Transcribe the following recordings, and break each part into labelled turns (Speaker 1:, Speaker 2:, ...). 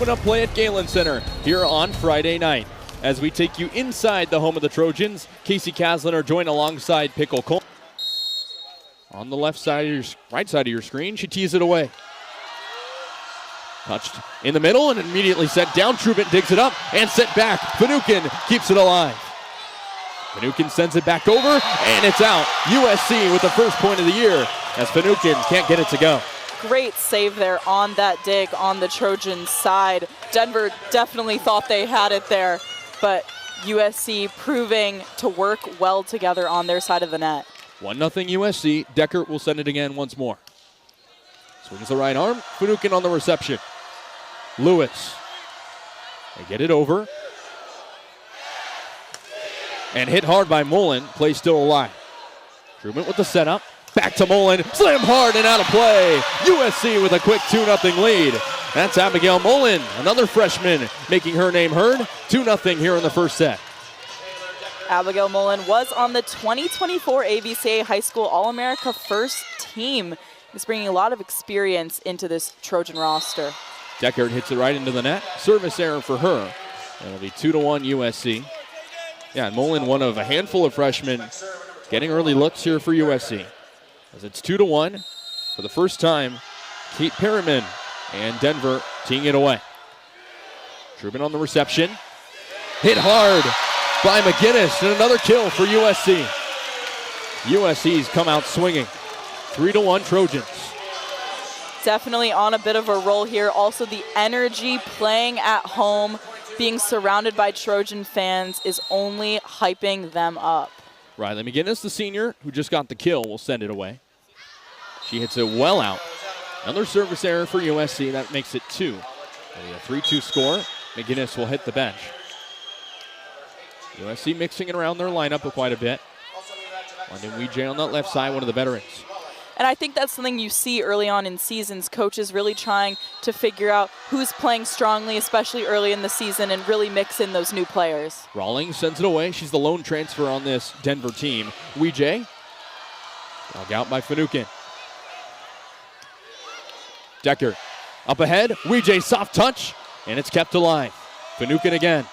Speaker 1: open-up play at Galen Center here on Friday night. As we take you inside the home of the Trojans, Casey Kasliner joined alongside Pickle Cole. On the left side of your, right side of your screen, she tees it away. Touched in the middle and immediately set down. Trubin digs it up and set back. Finucane keeps it alive. Finucane sends it back over and it's out. USC with the first point of the year as Finucane can't get it to go.
Speaker 2: Great save there on that dig on the Trojan side. Denver definitely thought they had it there, but USC proving to work well together on their side of the net.
Speaker 1: 1-0 USC. Deckert will send it again once more. Swings the right arm. Finucane on the reception. Lewis. They get it over. And hit hard by Mullen. Play still alive. Truman with the setup. Back to Mullen. Slam hard and out of play. USC with a quick 2-0 lead. That's Abigail Mullen, another freshman, making her name heard. 2-0 here in the first set.
Speaker 2: Abigail Mullen was on the 2024 AVCA High School All-America first team. He's bringing a lot of experience into this Trojan roster.
Speaker 1: Deckard hits it right into the net. Service error for her. It'll be 2-1 USC. Yeah, and Mullen, one of a handful of freshmen getting early looks here for USC. As it's 2-1 for the first time, Kate Perriman and Denver teeing it away. Trubin on the reception. Hit hard by McGinnis, and another kill for USC. USC's come out swinging. 3-1 Trojans.
Speaker 2: Definitely on a bit of a roll here. Also the energy playing at home, being surrounded by Trojan fans is only hyping them up.
Speaker 1: Riley McGinnis, the senior, who just got the kill, will send it away. She hits it well out. Another service error for USC. That makes it 2. A 3-2 score. McGinnis will hit the bench. USC mixing it around their lineup quite a bit. London Weejay on that left side, one of the veterans.
Speaker 2: And I think that's something you see early on in seasons, coaches really trying to figure out who's playing strongly, especially early in the season, and really mix in those new players.
Speaker 1: Rawlings sends it away. She's the lone transfer on this Denver team. Weejay, dug out by Finucane. Decker up ahead. Weejay soft touch, and it's kept alive. Finucane again.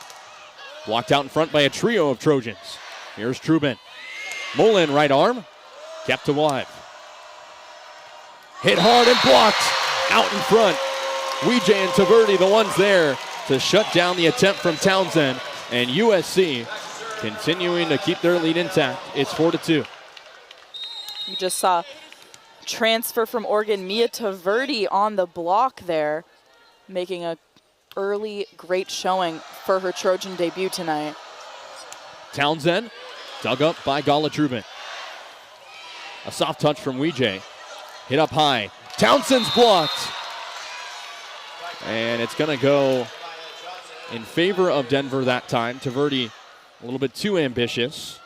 Speaker 1: Blocked out in front by a trio of Trojans. Here's Trubin. Mullen, right arm, kept alive. Hit hard and blocked out in front. Weejay and Taverdi, the ones there to shut down the attempt from Townsend. And USC continuing to keep their lead intact. It's 4-2.
Speaker 2: You just saw transfer from Oregon, Mia Taverdi on the block there, making a early great showing for her Trojan debut tonight.
Speaker 1: Townsend dug up by Gala Trubin. A soft touch from Weejay. Hit up high. Townsend's blocked. And it's going to go in favor of Denver that time. Taverdi a little bit too ambitious.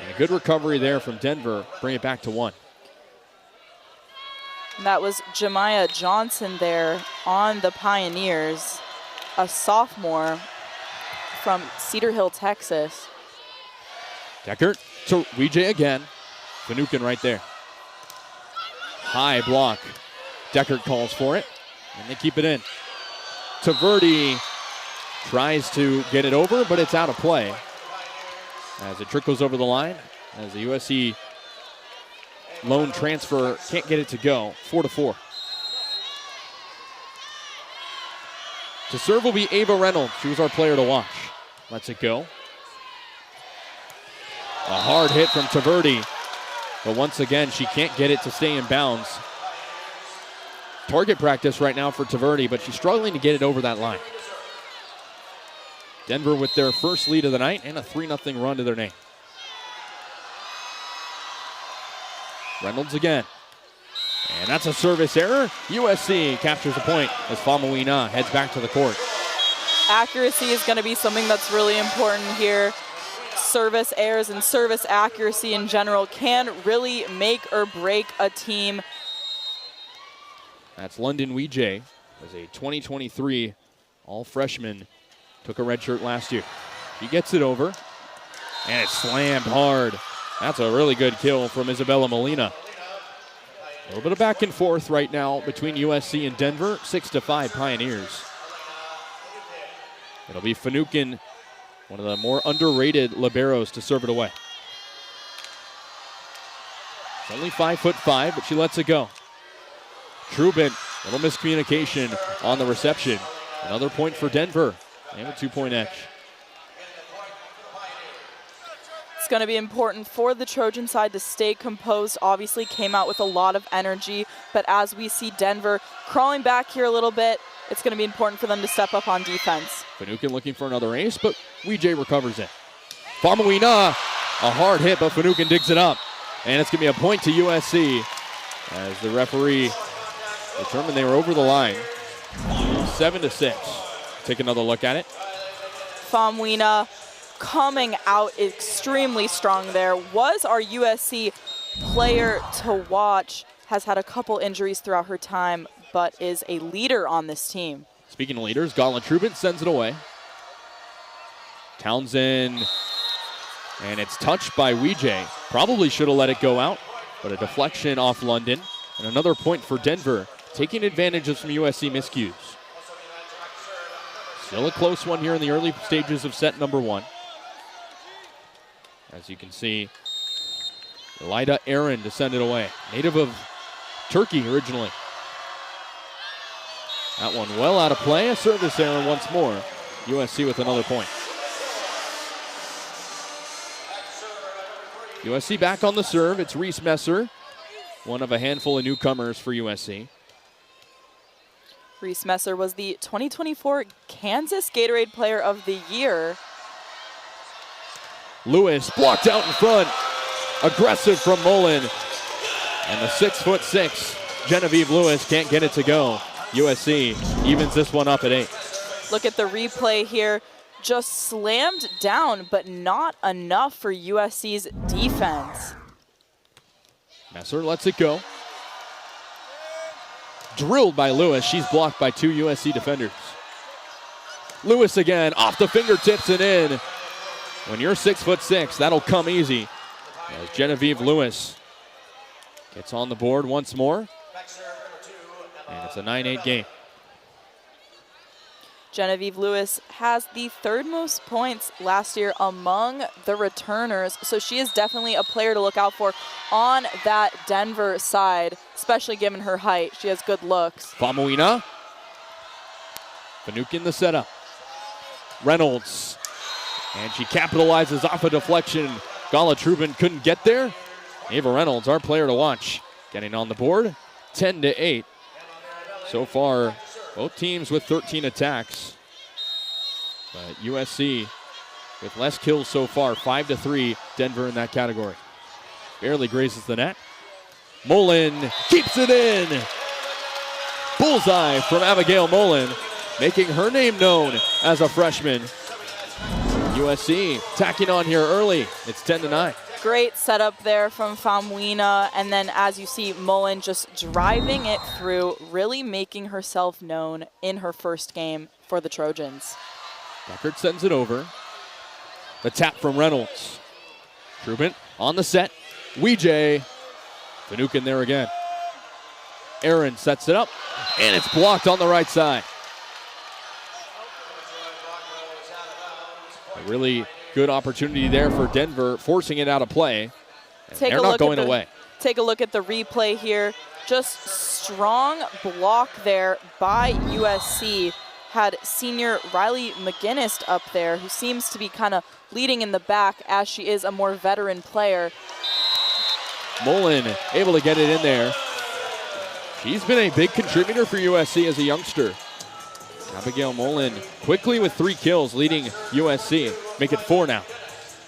Speaker 1: And a good recovery there from Denver. Bring it back to 1.
Speaker 2: And that was Jemiah Johnson there on the Pioneers, a sophomore from Cedar Hill, Texas.
Speaker 1: Deckert to Weejay again. Finucane right there. High block. Deckert calls for it, and they keep it in. Taverdi tries to get it over, but it's out of play as it trickles over the line as the USC lone transfer can't get it to go. 4-4. To serve will be Ava Reynolds. She was our player to watch. Lets it go. A hard hit from Taverdi. But once again, she can't get it to stay in bounds. Target practice right now for Taverdi, but she's struggling to get it over that line. Denver with their first lead of the night and a 3-0 run to their name. Reynolds again. And that's a service error. USC captures the point as Famuina heads back to the court.
Speaker 2: Accuracy is going to be something that's really important here. Service errors and service accuracy in general can really make or break a team.
Speaker 1: That's London Weejay, as a 2023 all-freshman, took a red shirt last year. He gets it over, and it's slammed hard. That's a really good kill from Isabella Molina. A little bit of back and forth right now between USC and Denver, 6-5 Pioneers. It'll be Finucane, one of the more underrated liberos, to serve it away. It's only 5'5", but she lets it go. Trubin, little miscommunication on the reception. Another point for Denver, and a 2-point edge.
Speaker 2: It's going to be important for the Trojan side to stay composed. Obviously came out with a lot of energy, but as we see Denver crawling back here a little bit, it's going to be important for them to step up on defense.
Speaker 1: Finucane looking for another ace, but Weejay recovers it. Famuina, a hard hit, but Finucane digs it up. And it's going to be a point to USC as the referee determined they were over the line. 7-6. Take another look at it.
Speaker 2: Famuina coming out extremely strong there. Was our USC player to watch. Has had a couple injuries throughout her time, but is a leader on this team.
Speaker 1: Speaking of leaders, Gala Trubin sends it away. Townsend, and it's touched by Weejay. Probably should have let it go out, but a deflection off London. And another point for Denver, taking advantage of some USC miscues. Still a close one here in the early stages of set number 1. As you can see, Elida Aaron to send it away. Native of Turkey originally. That one well out of play. A service error once more. USC with another point. USC back on the serve. It's Reese Messer, one of a handful of newcomers for USC.
Speaker 2: Reese Messer was the 2024 Kansas Gatorade Player of the Year.
Speaker 1: Lewis blocked out in front. Aggressive from Mullen. And the 6'6" Genevieve Lewis can't get it to go. USC evens this one up at 8.
Speaker 2: Look at the replay here. Just slammed down, but not enough for USC's defense.
Speaker 1: Messer lets it go. Drilled by Lewis. She's blocked by 2 USC defenders. Lewis again, off the fingertips and in. When you're 6'6", that'll come easy. As Genevieve Lewis gets on the board once more. And it's a 9-8 game.
Speaker 2: Genevieve Lewis has the 3rd most points last year among the returners, so she is definitely a player to look out for on that Denver side, especially given her height. She has good looks.
Speaker 1: Famuina. Finucane the setup. Reynolds. And she capitalizes off a deflection. Gala Trubin couldn't get there. Ava Reynolds, our player to watch, getting on the board. 10-8. So far, both teams with 13 attacks. But USC with less kills so far, 5-3, Denver in that category. Barely grazes the net. Mullen keeps it in. Bullseye from Abigail Mullen, making her name known as a freshman. USC tacking on here early. It's 10-9.
Speaker 2: Great setup there from Famuina, and then as you see, Mullen just driving it through, really making herself known in her first game for the Trojans.
Speaker 1: Deckard sends it over. The tap from Reynolds. Trubin on the set. Weejay. Finucane there again. Aaron sets it up, and it's blocked on the right side. A really good opportunity there for Denver, forcing it out of play. And they're not going away.
Speaker 2: Take a look at the replay here. Just strong block there by USC. Had senior Riley McGinnis up there, who seems to be kind of leading in the back as she is a more veteran player.
Speaker 1: Mullen able to get it in there. She's been a big contributor for USC as a youngster. Abigail Mullen quickly with 3 kills, leading USC. Make it 4 now.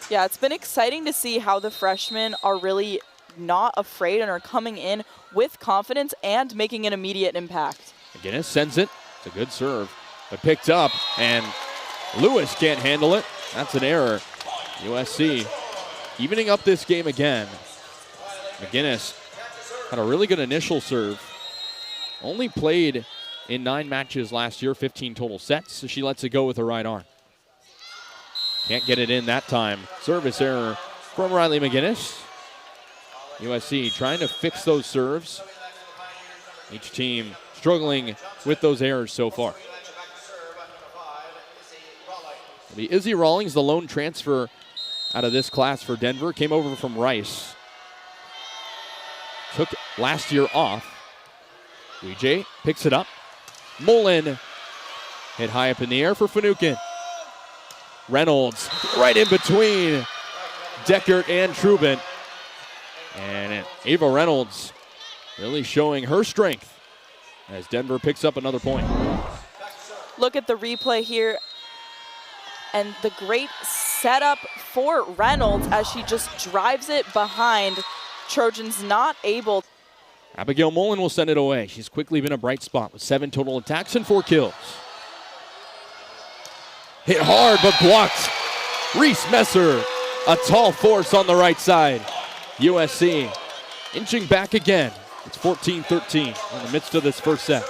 Speaker 2: Yeah, it's been exciting to see how the freshmen are really not afraid and are coming in with confidence and making an immediate impact.
Speaker 1: McGinnis sends it. It's a good serve, but picked up, and Lewis can't handle it. That's an error. USC evening up this game again. McGinnis had a really good initial serve. Only played in 9 matches last year, 15 total sets, so she lets it go with her right arm. Can't get it in that time. Service error from Riley McGinnis. USC trying to fix those serves. Each team struggling with those errors so far. It'll be Izzy Rawlings, the lone transfer out of this class for Denver. Came over from Rice. Took last year off. WJ picks it up. Mullen hit high up in the air for Finucane. Reynolds right in between Deckert and Trubin. And Ava Reynolds really showing her strength as Denver picks up another point.
Speaker 2: Look at the replay here and the great setup for Reynolds as she just drives it behind. Trojans not able.
Speaker 1: Abigail Mullen will send it away. She's quickly been a bright spot with 7 total attacks and 4 kills. Hit hard but blocked. Reese Messer, a tall force on the right side. USC inching back again. It's 14-13 in the midst of this first set.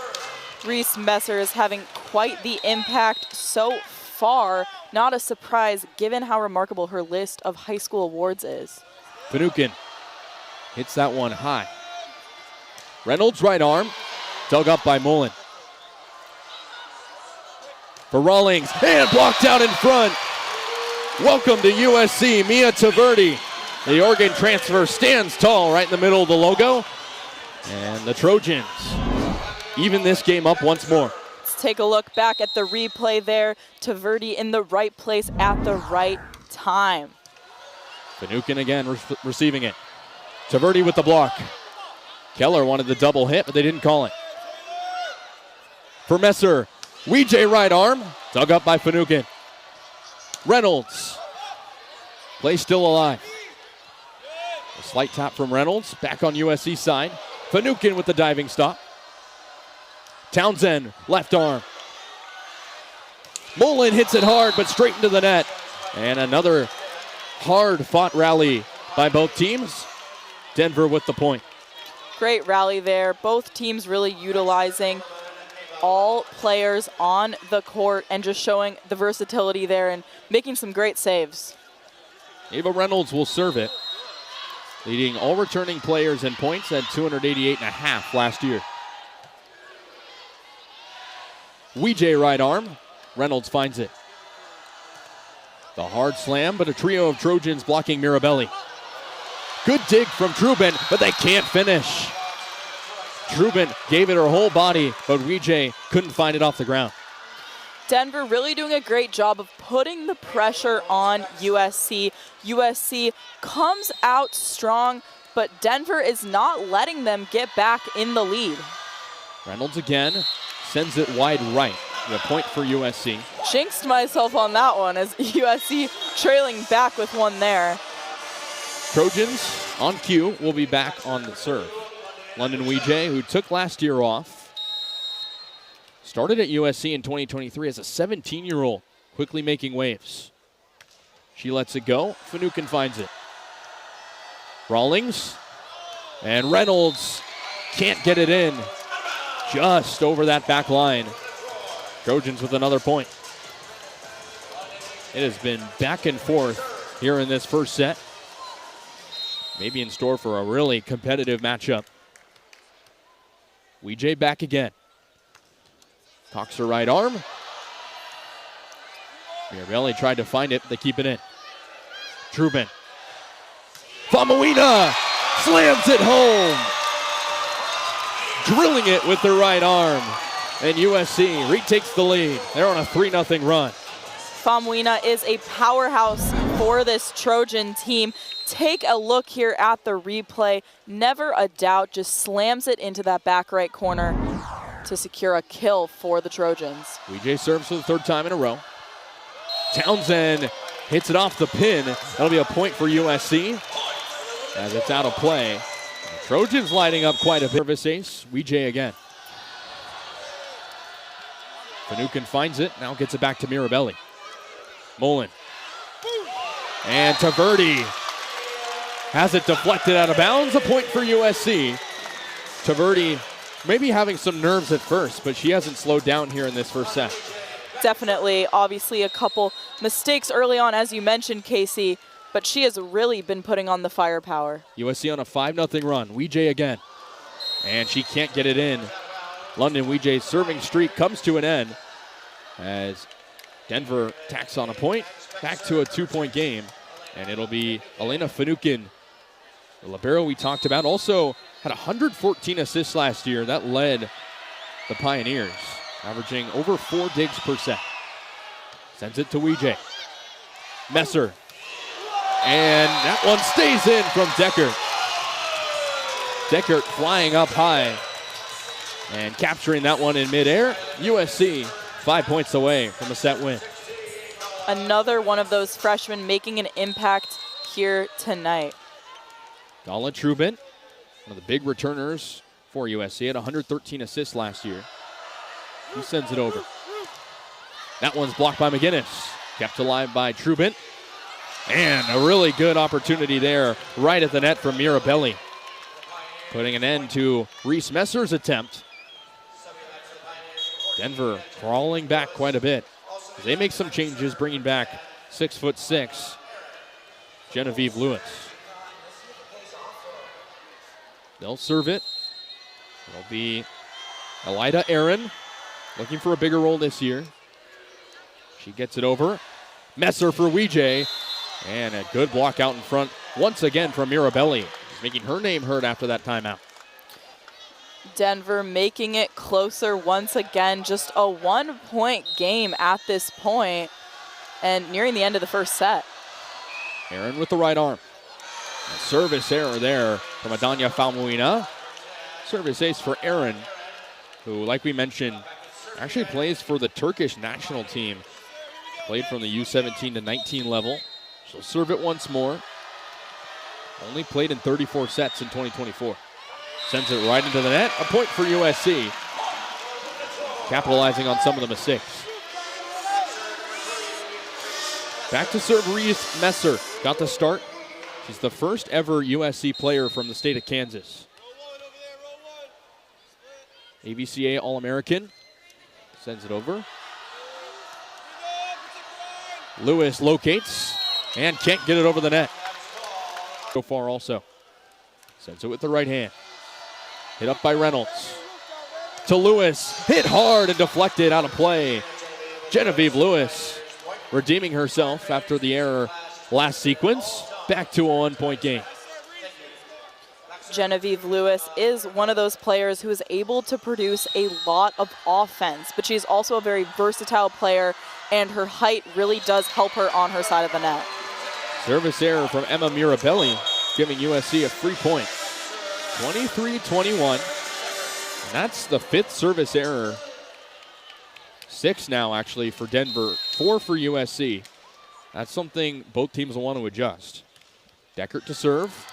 Speaker 2: Reese Messer is having quite the impact so far. Not a surprise given how remarkable her list of high school awards is.
Speaker 1: Finucane hits that one high. Reynolds' right arm, dug up by Mullen. For Rawlings, and blocked out in front. Welcome to USC, Mia Taverdi. The Oregon transfer stands tall right in the middle of the logo. And the Trojans even this game up once more.
Speaker 2: Let's take a look back at the replay there. Taverdi in the right place at the right time.
Speaker 1: Finucane again receiving it. Taverdi with the block. Keller wanted the double hit, but they didn't call it. For Messer, Weejay right arm, dug up by Finucane. Reynolds, play still alive. A slight tap from Reynolds, back on USC side. Finucane with the diving stop. Townsend, left arm. Mullen hits it hard, but straight into the net. And another hard-fought rally by both teams. Denver with the point.
Speaker 2: Great rally there. Both teams really utilizing all players on the court and just showing the versatility there and making some great saves.
Speaker 1: Ava Reynolds will serve it, leading all returning players in points at 288.5 last year. Weejay right arm. Reynolds finds it. The hard slam, but a trio of Trojans blocking Mirabelli. Good dig from Trubin, but they can't finish. Trubin gave it her whole body, but Weejay couldn't find it off the ground.
Speaker 2: Denver really doing a great job of putting the pressure on USC. USC comes out strong, but Denver is not letting them get back in the lead.
Speaker 1: Reynolds again sends it wide right. The point for USC.
Speaker 2: Jinxed myself on that one as USC trailing back with one there.
Speaker 1: Trojans on cue will be back on the serve. London Weejay, who took last year off, started at USC in 2023 as a 17-year-old, quickly making waves. She lets it go. Finucane finds it. Rawlings and Reynolds can't get it in. Just over that back line. Trojans with another point. It has been back and forth here in this first set. Maybe in store for a really competitive matchup. Weejay back again. Cocks her right arm. Mirabelli tried to find it, but they keep it in. Trubin. Famuina slams it home. Drilling it with the right arm. And USC retakes the lead. They're on a 3-0 run.
Speaker 2: Famuina is a powerhouse for this Trojan team. Take a look here at the replay. Never a doubt, just slams it into that back right corner to secure a kill for the Trojans.
Speaker 1: Weejay serves for the 3rd time in a row. Townsend hits it off the pin. That'll be a point for USC as it's out of play. The Trojans lighting up quite a bit. Service ace, Weejay again. Finucane finds it, now gets it back to Mirabelli. Mullen. And Taverdi has it deflected out of bounds. A point for USC. Taverdi maybe having some nerves at first, but she hasn't slowed down here in this first set.
Speaker 2: Definitely, obviously a couple mistakes early on, as you mentioned, Casey, but she has really been putting on the firepower.
Speaker 1: USC on a 5-0 run. Weejay again. And she can't get it in. London Weejay's serving streak comes to an end as Denver tacks on a point, back to a 2-point game, and it'll be Elena Finucane, the libero we talked about. Also had 114 assists last year. That led the Pioneers, averaging over 4 digs per set. Sends it to Weejay. Messer. And that one stays in from Deckert. Deckert flying up high and capturing that one in midair. USC 5 points away from a set win.
Speaker 2: Another one of those freshmen making an impact here tonight.
Speaker 1: Gala Trubin, one of the big returners for USC, had 113 assists last year. He sends it over. That one's blocked by McGinnis. Kept alive by Trubin. And a really good opportunity there right at the net from Mirabelli. Putting an end to Reese Messer's attempt. Denver crawling back quite a bit. They make some changes, bringing back 6'6" Genevieve Lewis. They'll serve it. It'll be Elida Aaron, looking for a bigger role this year. She gets it over. Messer for Weejay. And a good block out in front once again from Mirabelli. Making her name heard after that timeout.
Speaker 2: Denver making it closer once again. Just a 1-point game at this point and nearing the end of the first set.
Speaker 1: Aaron with the right arm. A service error there from Adanya Falmuina. Service ace for Aaron, who, like we mentioned, actually plays for the Turkish national team. Played from the U17 to 19 level. She'll serve it once more. Only played in 34 sets in 2024. Sends it right into the net. A point for USC. Capitalizing on some of the mistakes. Back to serve Reese Messer. Got the start. She's the first ever USC player from the state of Kansas. AVCA All-American. Sends it over. Lewis locates and can't get it over the net. So far also. Sends it with the right hand. Hit up by Reynolds. To Lewis. Hit hard and deflected out of play. Genevieve Lewis redeeming herself after the error last sequence. Back to a 1-point game.
Speaker 2: Genevieve Lewis is one of those players who is able to produce a lot of offense, but she's also a very versatile player, and her height really does help her on her side of the net.
Speaker 1: Service error from Emma Mirabelli, giving USC a free point. 23-21. And that's the 5th service error. 6 now, actually, for Denver. 4 for USC. That's something both teams will want to adjust. Deckert to serve.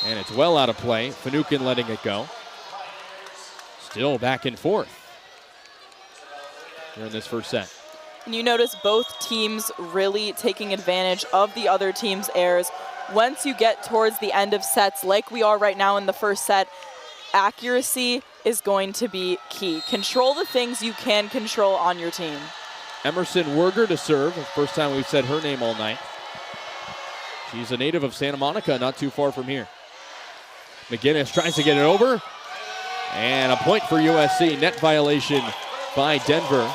Speaker 1: And it's well out of play. Finucane letting it go. Still back and forth here in this first set.
Speaker 2: And you notice both teams really taking advantage of the other team's errors. Once you get towards the end of sets, like we are right now in the first set, accuracy is going to be key. Control the things you can control on your team.
Speaker 1: Emerson Werger to serve. The first time we've said her name all night. She's a native of Santa Monica, not too far from here. McGinnis tries to get it over. And a point for USC. Net violation by Denver.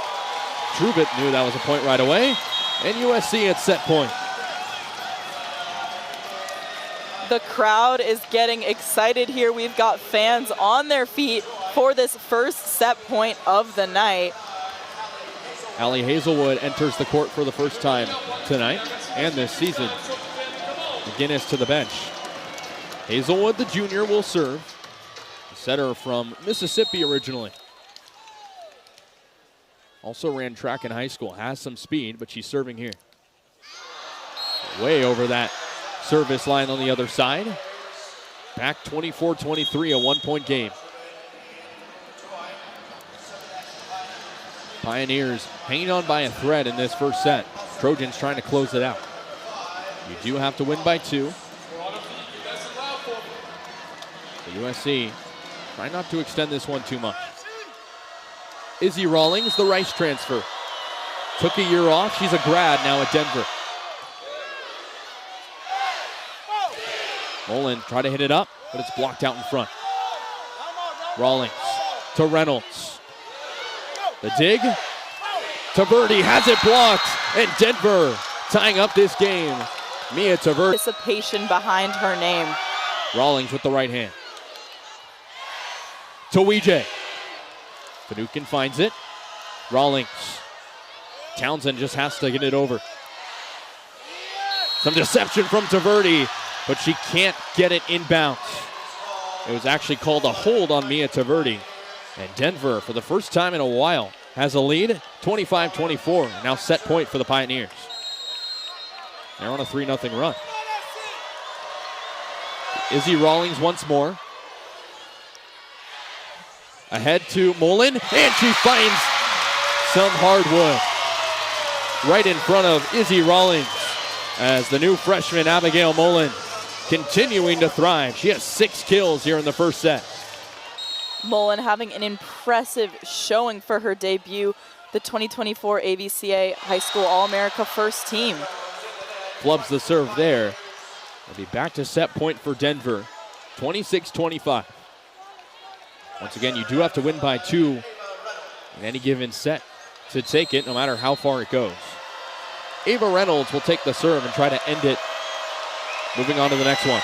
Speaker 1: Trubit knew that was a point right away. And USC at set point.
Speaker 2: The crowd is getting excited here. We've got fans on their feet for this first set point of the night.
Speaker 1: Allie Hazelwood enters the court for the first time tonight and this season. McGinnis to the bench. Hazelwood, the junior, will serve. The setter from Mississippi originally. Also ran track in high school, has some speed, but she's serving here. Way over that service line on the other side. Back 24-23, a 1-point game. Pioneers hanging on by a thread in this first set. Trojans trying to close it out. You do have to win by 2. The USC trying not to extend this one too much. Izzy Rawlings, the Rice transfer. Took a year off. She's a grad now at Denver. Mullen tried to hit it up, but it's blocked out in front. Rawlings to Reynolds. The dig Taverdi has it blocked, and Denver tying up this game. Mia Taverdi.
Speaker 2: Anticipation behind her name.
Speaker 1: Rawlings with the right hand. To Weejay. Finucane finds it. Rawlings. Townsend just has to get it over. Some deception from Taverdi, but she can't get it inbounds. It was actually called a hold on Mia Taverdi. And Denver, for the first time in a while, has a lead, 25-24. Now set point for the Pioneers. They're on a 3-0 run. Izzy Rawlings once more. Ahead to Mullen, and she finds some hardwood right in front of Izzy Rawlings as the new freshman Abigail Mullen continuing to thrive. She has 6 kills here in the first set.
Speaker 2: Mullen having an impressive showing for her debut, the 2024 AVCA High School All-America first team.
Speaker 1: Flubs the serve there. It'll be back to set point for Denver, 26-25. Once again, you do have to win by 2 in any given set to take it, no matter how far it goes. Ava Reynolds will take the serve and try to end it. Moving on to the next one.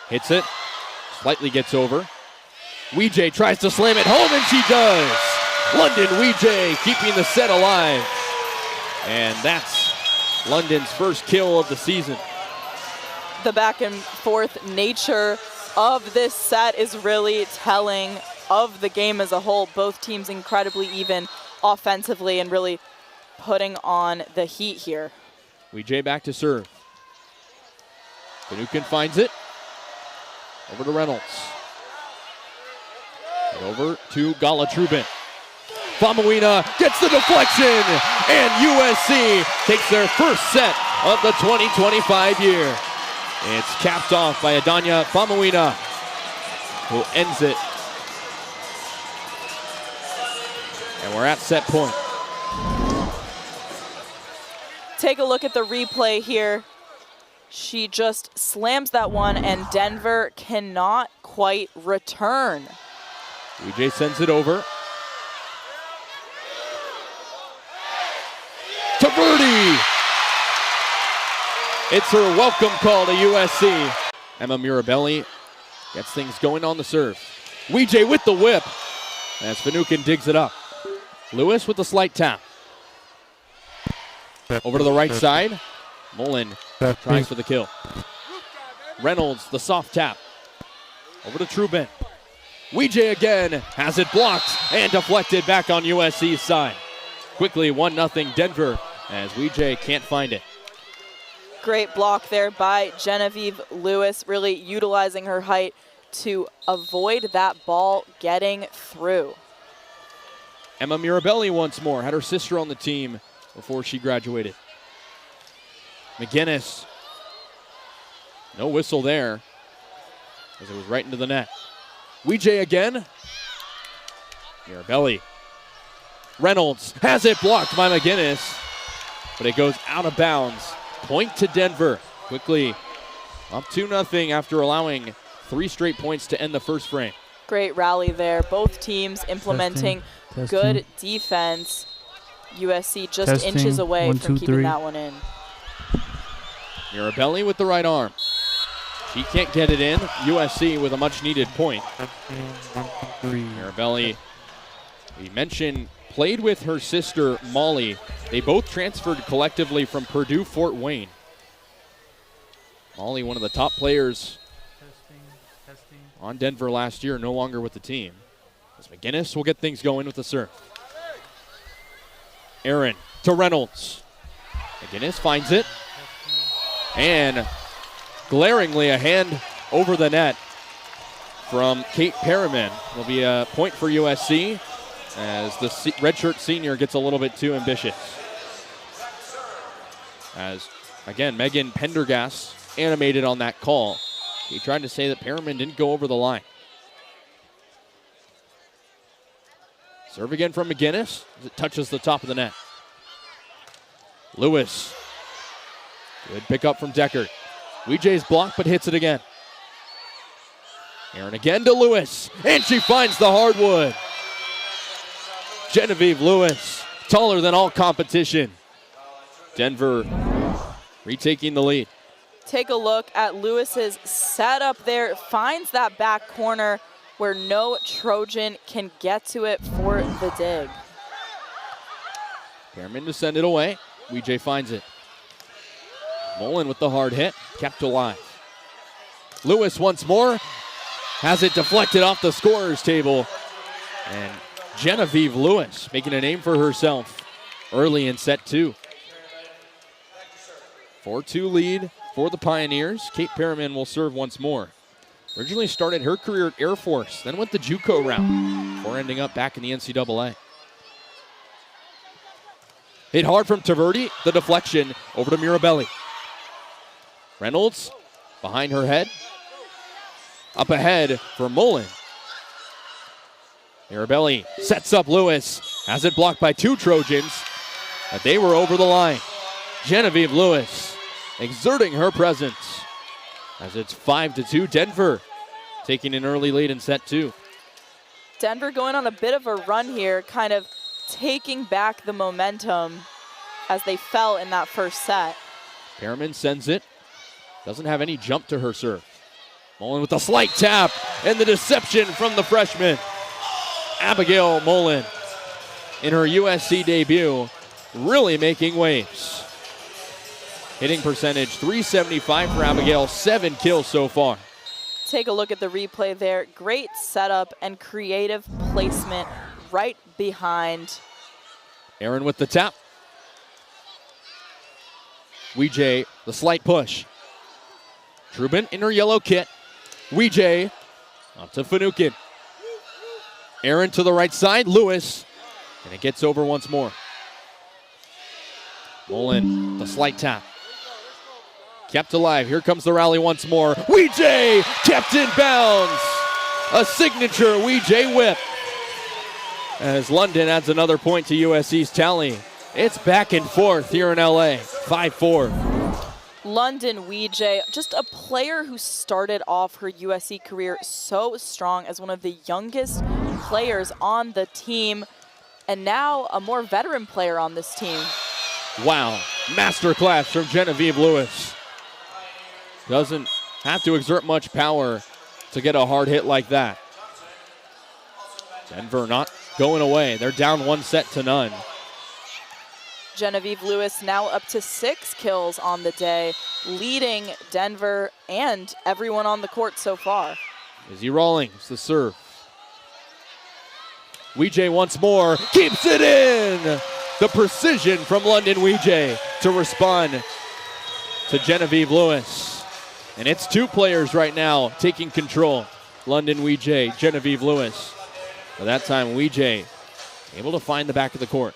Speaker 1: Hits it, slightly gets over. Weejay tries to slam it home, and she does. London Weejay keeping the set alive. And that's London's first kill of the season.
Speaker 2: The back and forth nature of this set is really telling of the game as a whole. Both teams incredibly even offensively and really putting on the heat here.
Speaker 1: Weejay back to serve. Finucane finds it. Over to Reynolds. And over to Gala-Trubin. Famuina gets the deflection, and USC takes their first set of the 2025 year. It's capped off by Adanya Famuina, who ends it. And we're at set point.
Speaker 2: Take a look at the replay here. She just slams that one, and Denver cannot quite return.
Speaker 1: Weejay sends it over. Taverdi! It's her welcome call to USC. Emma Mirabelli gets things going on the serve. Weejay with the whip as Finucane digs it up. Lewis with the slight tap. Over to the right side. Mullen tries for the kill. Reynolds, the soft tap. Over to Trubin. Weejay again has it blocked and deflected back on USC's side. Quickly 1-0 Denver as Weejay can't find it.
Speaker 2: Great block there by Genevieve Lewis, really utilizing her height to avoid that ball getting through.
Speaker 1: Emma Mirabelli once more had her sister on the team before she graduated. McGinnis, no whistle there as it was right into the net. Weejay again. Mirabelli. Reynolds has it blocked by McGinnis, but it goes out of bounds. Point to Denver. Quickly up 2-0 after allowing 3 straight points to end the first frame.
Speaker 2: Great rally there. Both teams implementing good defense. USC just inches away from keeping that one in.
Speaker 1: Mirabelli with the right arm. She can't get it in. USC with a much-needed point. Mirabelli, we mentioned, played with her sister, Molly. They both transferred collectively from Purdue Fort Wayne. Molly, one of the top players on Denver last year, no longer with the team. As McGinnis will get things going with the serve. Aaron to Reynolds. McGinnis finds it. And glaringly a hand over the net from Kate Perriman. Will be a point for USC as the redshirt senior gets a little bit too ambitious. As, again, Megan Pendergast animated on that call. He tried to say that Perriman didn't go over the line. Serve again from McGinnis as it touches the top of the net. Lewis. Good pickup from Deckard. Weejay's blocked but hits it again. Aaron again to Lewis, and she finds the hardwood. Genevieve Lewis taller than all competition. Denver retaking the lead.
Speaker 2: Take a look at Lewis's setup there. Finds that back corner where no Trojan can get to it for the dig.
Speaker 1: Pearman to send it away. Weejay finds it. Mullen with the hard hit, kept alive. Lewis once more has it deflected off the scorer's table. And Genevieve Lewis making a name for herself early in set 2. 4-2 lead for the Pioneers. Kate Perriman will serve once more. Originally started her career at Air Force, then went the JUCO route before ending up back in the NCAA. Hit hard from Taverdi, the deflection over to Mirabelli. Reynolds behind her head. Up ahead for Mullen. Mirabelli sets up Lewis. Has it blocked by 2 Trojans, but they were over the line. Genevieve Lewis exerting her presence as it's 5-2. Denver taking an early lead in set 2.
Speaker 2: Denver going on a bit of a run here, kind of taking back the momentum as they fell in that first set.
Speaker 1: Perriman sends it. Doesn't have any jump to her serve. Mullen with a slight tap and the deception from the freshman. Abigail Mullen in her USC debut, really making waves. Hitting percentage .375 for Abigail, 7 kills so far.
Speaker 2: Take a look at the replay there. Great setup and creative placement right behind.
Speaker 1: Aaron with the tap. Weejay, the slight push. Trubin in her yellow kit. Weejay up to Finucane. Aaron to the right side, Lewis, and it gets over once more. Mullen, the slight tap. Kept alive, here comes the rally once more. Weejay kept in bounds. A signature Weejay whip. As London adds another point to USC's tally. It's back and forth here in LA, 5-4.
Speaker 2: London Weejay, just a player who started off her USC career so strong as one of the youngest players on the team, and now a more veteran player on this team.
Speaker 1: Wow, masterclass from Genevieve Lewis. Doesn't have to exert much power to get a hard hit like that. Denver not going away. They're down 1-0.
Speaker 2: Genevieve Lewis now up to 6 kills on the day, leading Denver and everyone on the court so far.
Speaker 1: Izzy Rawlings, the serve. Weejay once more, keeps it in! The precision from London Weejay to respond to Genevieve Lewis. And it's 2 players right now taking control. London Weejay, Genevieve Lewis. By that time, Weejay able to find the back of the court.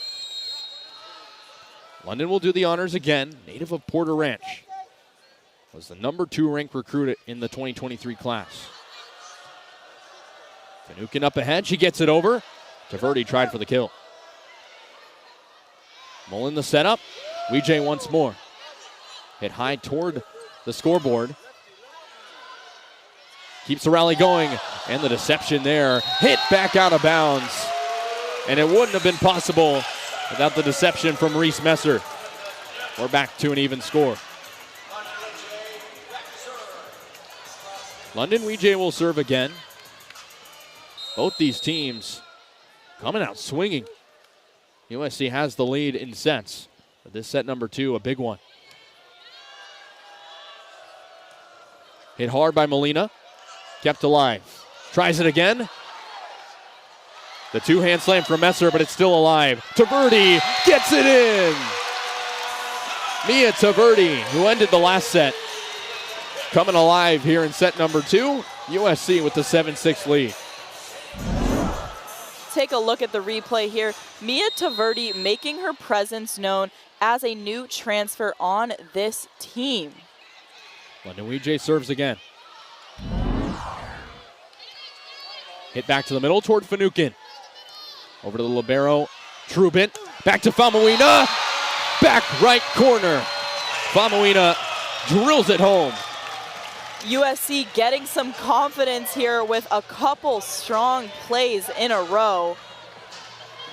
Speaker 1: London will do the honors again, native of Porter Ranch. Was the number 2 ranked recruit in the 2023 class. Finucane up ahead, she gets it over. Taverdi tried for the kill. Mullen the setup. Weejay once more. Hit high toward the scoreboard. Keeps the rally going, and the deception there. Hit back out of bounds. And it wouldn't have been possible without the deception from Reese Messer. We're back to an even score. London Weejay will serve again. Both these teams coming out swinging. USC has the lead in sets. But this set number 2, a big one. Hit hard by Molina. Kept alive. Tries it again. The 2-hand slam from Messer, but it's still alive. Taverdi gets it in. Mia Taverdi, who ended the last set, coming alive here in set number 2. USC with the 7-6 lead.
Speaker 2: Take a look at the replay here. Mia Taverdi making her presence known as a new transfer on this team.
Speaker 1: London Weejay serves again. Hit back to the middle toward Finucane. Over to the libero, Trubin. Back to Famuina. Back right corner. Famuina drills it home.
Speaker 2: USC getting some confidence here with a couple strong plays in a row.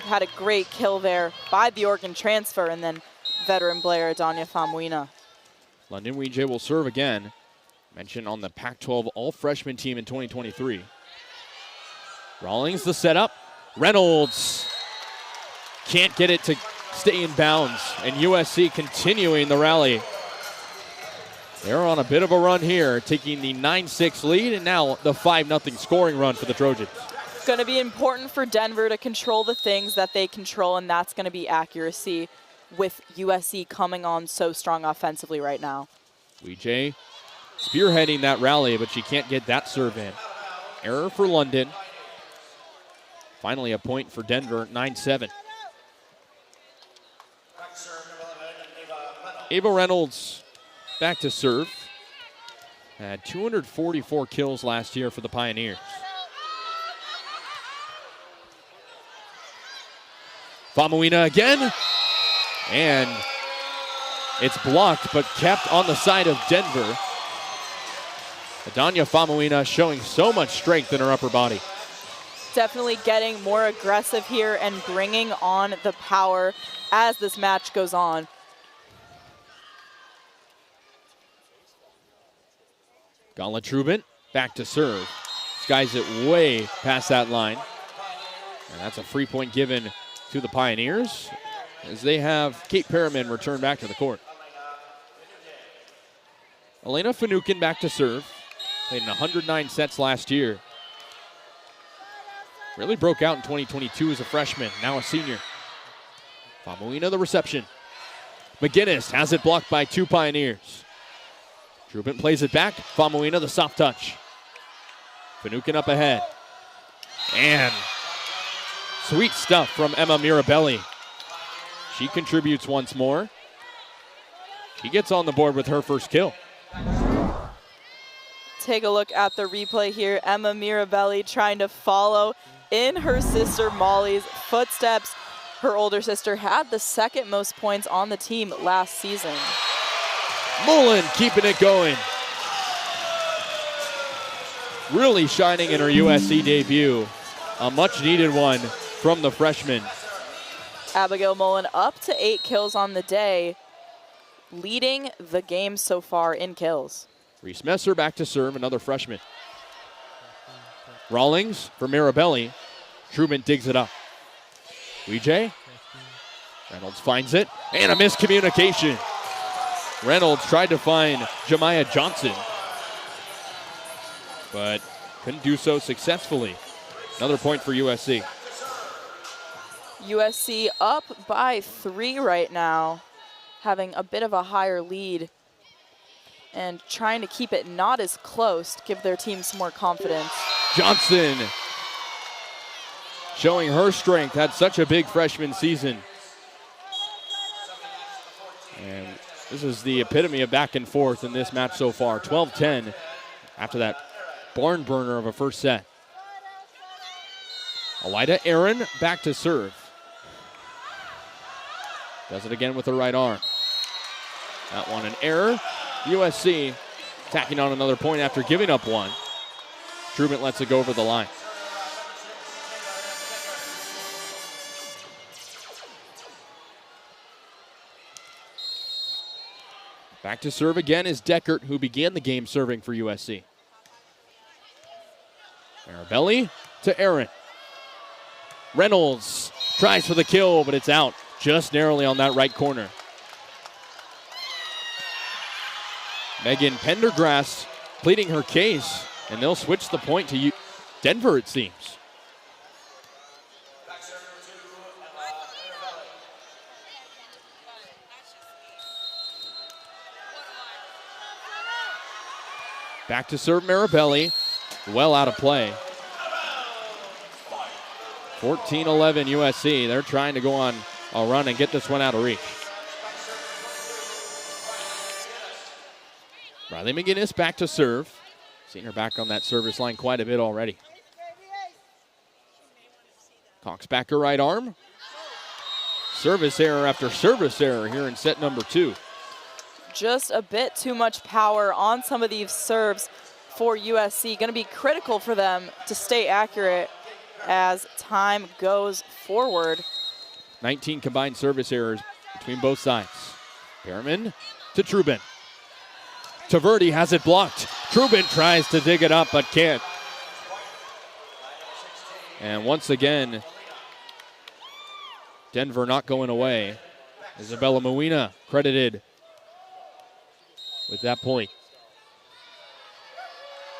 Speaker 2: had a great kill there by the Oregon transfer, and then veteran player Adanya Famuina.
Speaker 1: London Weejay will serve again. Mentioned on the Pac-12 all-freshman team in 2023. Rawlings the setup. Reynolds can't get it to stay in bounds, and USC continuing the rally. They're on a bit of a run here, taking the 9-6 lead, and now the 5-0 scoring run for the Trojans.
Speaker 2: It's going to be important for Denver to control the things that they control, and that's going to be accuracy, with USC coming on so strong offensively right now.
Speaker 1: Weejay spearheading that rally, but she can't get that serve in. Error for London. Finally a point for Denver, 9-7. Ava Reynolds back to serve. Had 244 kills last year for the Pioneers. Famuina again. And it's blocked, but kept on the side of Denver. Adanya Famuina showing so much strength in her upper body.
Speaker 2: Definitely getting more aggressive here and bringing on the power as this match goes on.
Speaker 1: Gauntlet Trubin back to serve. Skies it way past that line. And that's a free point given to the Pioneers as they have Kate Perriman return back to the court. Elena Finucane back to serve. Played in 109 sets last year. Really broke out in 2022 as a freshman, now a senior. Famuina the reception. McGinnis has it blocked by two Pioneers. Trubin plays it back. Famuina the soft touch. Finucane up ahead. And sweet stuff from Emma Mirabelli. She contributes once more. She gets on the board with her first kill.
Speaker 2: Take a look at the replay here. Emma Mirabelli trying to follow in her sister Molly's footsteps. Her older sister had the second most points on the team last season.
Speaker 1: Mullen keeping it going. Really shining in her USC debut. A much needed one from the freshman.
Speaker 2: Abigail Mullen up to 8 kills on the day, leading the game so far in kills.
Speaker 1: Reese Messer back to serve, another freshman. Rawlings for Mirabelli. Trubin digs it up. Weejay. Reynolds finds it, and a miscommunication. Reynolds tried to find Jemiah Johnson, but couldn't do so successfully. Another point for USC.
Speaker 2: USC up by 3 right now, having a bit of a higher lead and trying to keep it not as close to give their team some more confidence.
Speaker 1: Johnson showing her strength, had such a big freshman season. And this is the epitome of back and forth in this match so far. 12-10 after that barn burner of a first set. Elida Aaron back to serve. Does it again with the right arm. That one an error. USC tacking on another point after giving up one. Trubin lets it go over the line. Back to serve again is Deckert, who began the game serving for USC. Mirabelli to Aaron. Reynolds tries for the kill, but it's out just narrowly on that right corner. Megan Pendergrass pleading her case, and they'll switch the point to Denver, it seems. Back to serve Mirabelli. Well out of play. 14-11 USC. They're trying to go on a run and get this one out of reach. Riley McGinnis back to serve. Seen her back on that service line quite a bit already. Cox back her right arm. Service error after service error here in set number 2.
Speaker 2: Just a bit too much power on some of these serves for USC. Going to be critical for them to stay accurate as time goes forward.
Speaker 1: 19 combined service errors between both sides. Behrman to Trubin. Taverdi has it blocked. Trubin tries to dig it up but can't. And once again, Denver not going away. Isabella Moina credited with that point.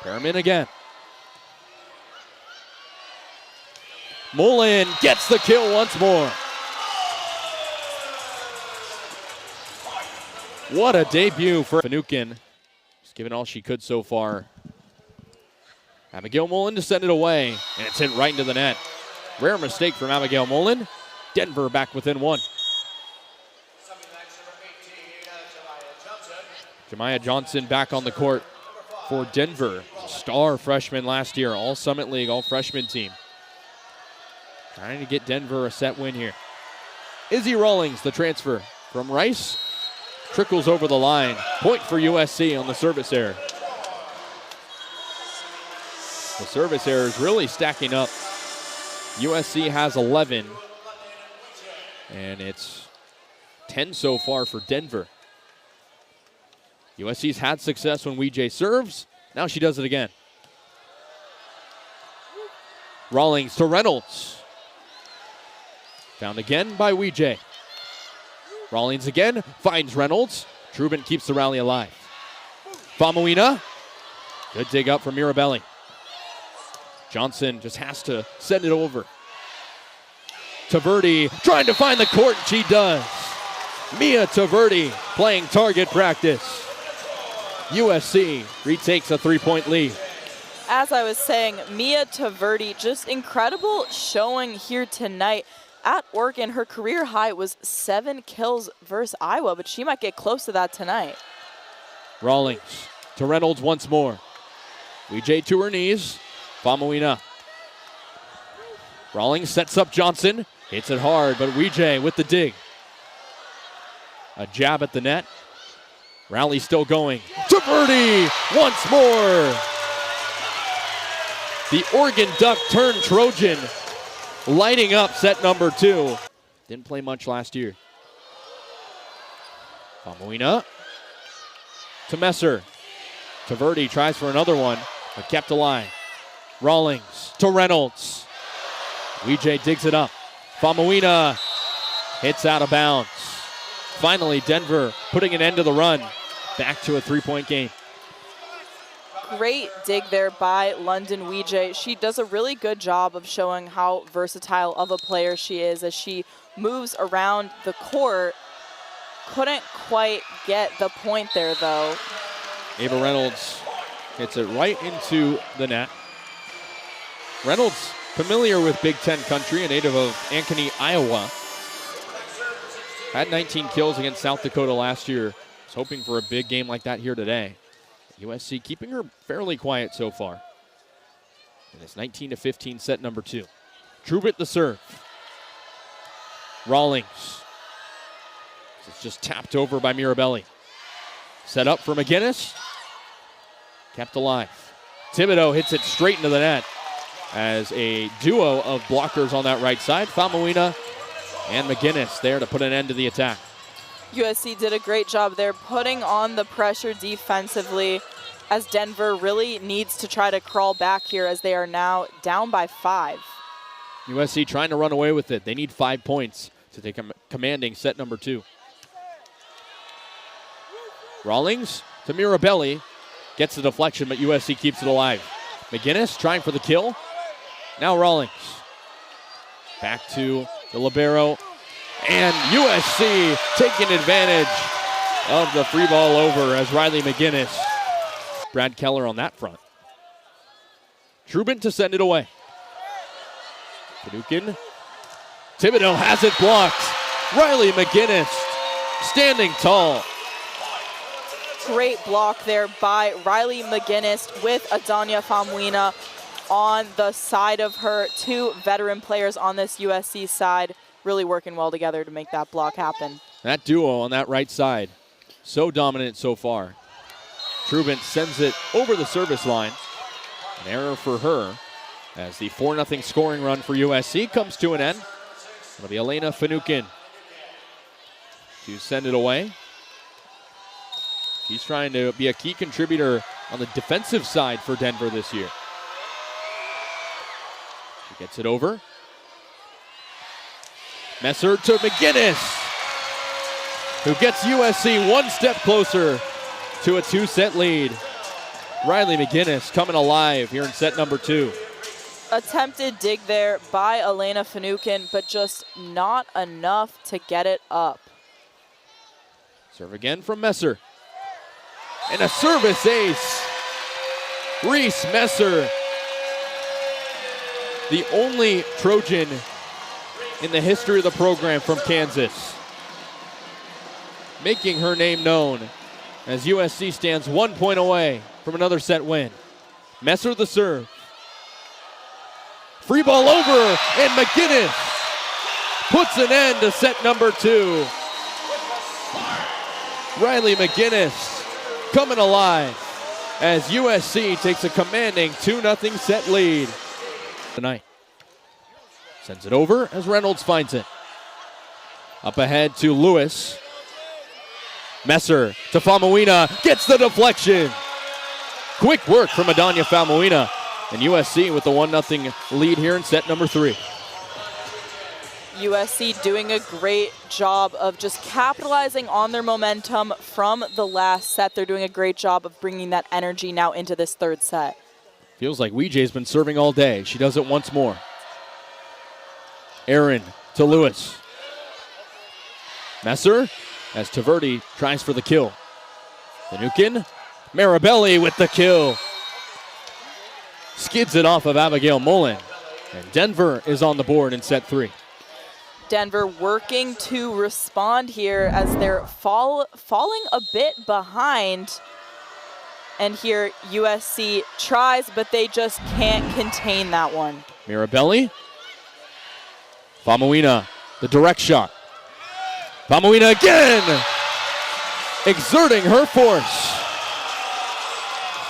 Speaker 1: Behrman again. Mullen gets the kill once more. What a debut for Finucane. Just giving all she could so far. Abigail Mullen to send it away, and it's hit right into the net. Rare mistake from Abigail Mullen. Denver back within one. Jemiah Johnson back on the court for Denver. Star freshman last year, all Summit League, all freshman team. Trying to get Denver a set win here. Izzy Rawlings, the transfer from Rice, trickles over the line. Point for USC on the service error. The service error is really stacking up. USC has 11, and it's 10 so far for Denver. USC's had success when Weejay serves. Now she does it again. Rawlings to Reynolds. Found again by Weejay. Rawlings again, finds Reynolds. Trubin keeps the rally alive. Famuina. Good dig up from Mirabelli. Johnson just has to send it over. Taverdi trying to find the court, and she does. Mia Taverdi playing target practice. USC retakes a 3-point lead.
Speaker 2: As I was saying, Mia Taverdi, just incredible showing here tonight. At Oregon, her career high was 7 kills versus Iowa, but she might get close to that tonight.
Speaker 1: Rawlings to Reynolds once more. Weejay to her knees. Famuina. Rawlings sets up Johnson. Hits it hard, but Weejay with the dig. A jab at the net. Rally still going. Taverdi once more. The Oregon Duck turned Trojan, lighting up set number 2. Didn't play much last year. Famuina to Messer. Taverdi tries for another one, but kept alive. Rawlings to Reynolds. Weejay digs it up. Famuina hits out of bounds. Finally, Denver putting an end to the run. Back to a 3-point game.
Speaker 2: Great dig there by London Weejay. She does a really good job of showing how versatile of a player she is as she moves around the court. Couldn't quite get the point there, though.
Speaker 1: Ava Reynolds hits it right into the net. Reynolds, familiar with Big Ten country, a native of Ankeny, Iowa. Had 19 kills against South Dakota last year. Was hoping for a big game like that here today. USC keeping her fairly quiet so far. And it's 19-15 set number 2. Trubin the serve. Rawlings. It's just tapped over by Mirabelli. Set up for McGinnis. Kept alive. Thibodeau hits it straight into the net as a duo of blockers on that right side. Famuina and McGinnis there to put an end to the attack.
Speaker 2: USC did a great job there putting on the pressure defensively as Denver really needs to try to crawl back here as they are now down by 5.
Speaker 1: USC trying to run away with it. They need 5 points to take a commanding set number 2. Rawlings to Mirabelli. Gets the deflection, but USC keeps it alive. McGinnis trying for the kill. Now Rawlings. Back to the libero. And USC taking advantage of the free ball over as Riley McGinnis. Brad Keller on that front. Trubin to send it away. Finucane. Thibodeau has it blocked. Riley McGinnis standing tall.
Speaker 2: Great block there by Riley McGinnis with Adanya Famuina on the side of her. 2 veteran players on this USC side really working well together to make that block happen.
Speaker 1: That duo on that right side, so dominant so far. Trubin sends it over the service line. An error for her as the 4-0 scoring run for USC comes to an end. It'll be Elena Finucane to send it away. She's trying to be a key contributor on the defensive side for Denver this year. She gets it over. Messer to McGinnis, who gets USC one step closer to a 2-set lead. Riley McGinnis coming alive here in set number 2.
Speaker 2: Attempted dig there by Elena Finucane, but just not enough to get it up.
Speaker 1: Serve again from Messer. And a service ace. Reese Messer, the only Trojan in the history of the program from Kansas, making her name known as USC stands 1 point away from another set win. Messer the serve. Free ball over, and McGinnis puts an end to set number 2. Riley McGinnis coming alive as USC takes a commanding 2-0 set lead tonight. Sends it over as Reynolds finds it. Up ahead to Lewis. Messer to Famuina, gets the deflection. Quick work from Adanya Famuina, and USC with the 1-0 lead here in set number 3.
Speaker 2: USC doing a great job of just capitalizing on their momentum from the last set. They're doing a great job of bringing that energy now into this third set.
Speaker 1: Feels like Weijay's been serving all day. She does it once more. Aaron to Lewis. Messer as Taverdi tries for the kill. Finucane, Marabelli with the kill. Skids it off of Abigail Mullen. And Denver is on the board in set 3.
Speaker 2: Denver working to respond here as they're falling a bit behind. And here USC tries, but they just can't contain that one.
Speaker 1: Mirabelli. Famuina, the direct shot. Famuina again! Exerting her force.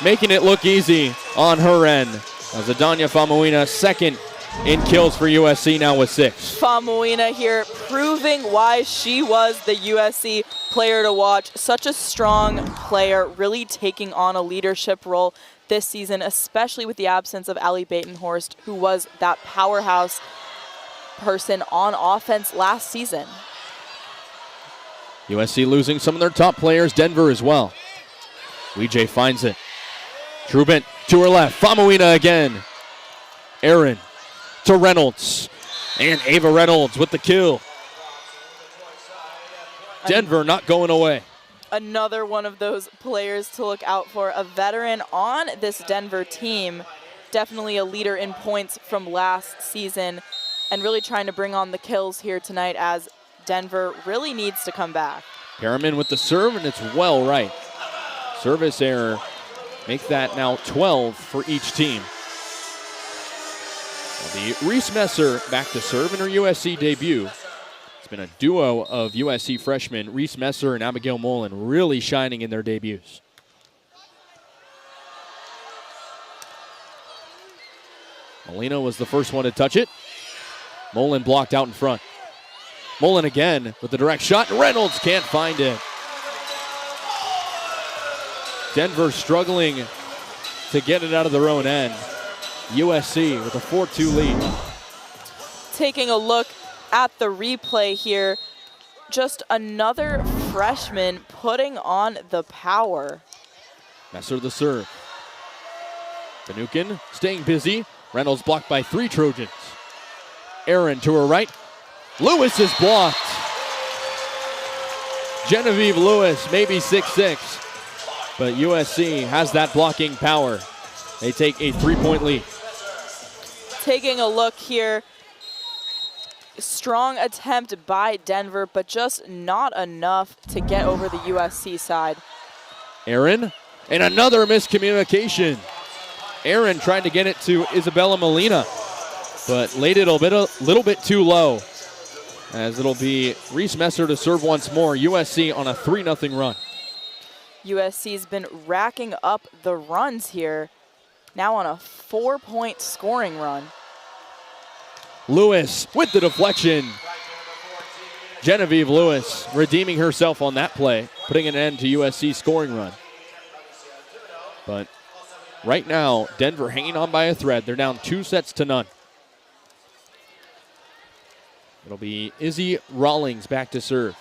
Speaker 1: Making it look easy on her end. As Adanya Famuina second in kills for USC now with 6.
Speaker 2: Famuina here proving why she was the USC player to watch. Such a strong player, really taking on a leadership role this season, especially with the absence of Allie Batenhorst, who was that powerhouse person on offense last season.
Speaker 1: USC losing some of their top players, Denver as well. Weijay finds it. Trubent to her left, Famuina again. Aaron to Reynolds, and Ava Reynolds with the kill. Denver not going away.
Speaker 2: Another one of those players to look out for, a veteran on this Denver team, definitely a leader in points from last season, and really trying to bring on the kills here tonight as Denver really needs to come back.
Speaker 1: Perriman with the serve, and it's well right. Service error, make that now 12 for each team. The Reese Messer back to serve in her USC debut. It's been a duo of USC freshmen, Reese Messer and Abigail Mullen, really shining in their debuts. Molina was the first one to touch it. Mullen blocked out in front. Mullen again with the direct shot. Reynolds can't find it. Denver struggling to get it out of their own end. USC with a 4-2 lead.
Speaker 2: Taking a look at the replay here, just another freshman putting on the power.
Speaker 1: Messer the serve. Finucane staying busy. Reynolds blocked by 3 Trojans. Aaron to her right. Lewis is blocked. Genevieve Lewis, maybe 6'6", but USC has that blocking power. They take a 3-point lead.
Speaker 2: Taking a look here, strong attempt by Denver, but just not enough to get over the USC side.
Speaker 1: Aaron, and another miscommunication. Aaron tried to get it to Isabella Molina, but laid it a little bit too low. As it'll be Reese Messer to serve once more. USC on a 3-0 run.
Speaker 2: USC's been racking up the runs here, now on a 4-point scoring run.
Speaker 1: Lewis with the deflection. Genevieve Lewis redeeming herself on that play, putting an end to USC's scoring run. But right now, Denver hanging on by a thread. They're down 2-0. It'll be Izzy Rawlings back to serve.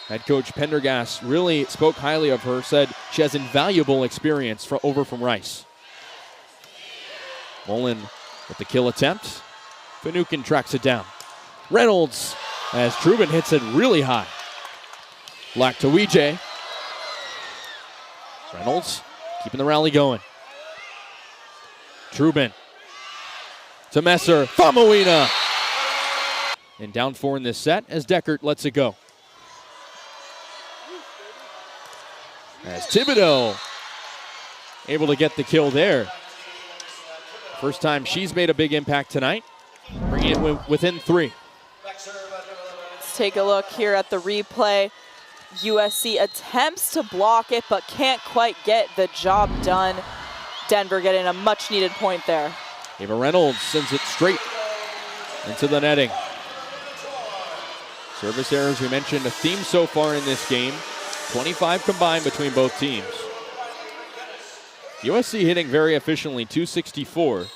Speaker 1: Head coach Pendergast really spoke highly of her, said she has invaluable experience over from Rice. Mullen with the kill attempt. Finucane tracks it down. Reynolds, as Trubin hits it really high. Black to Weejay. Reynolds keeping the rally going. Trubin to Messer. Famuina. And down 4 in this set as Deckert lets it go. As Thibodeau able to get the kill there. First time she's made a big impact tonight. Bringing it within 3.
Speaker 2: Let's take a look here at the replay. USC attempts to block it, but can't quite get the job done. Denver getting a much needed point there.
Speaker 1: Ava Reynolds sends it straight into the netting. Service errors, we mentioned, a theme so far in this game. 25 combined between both teams. USC hitting very efficiently, 264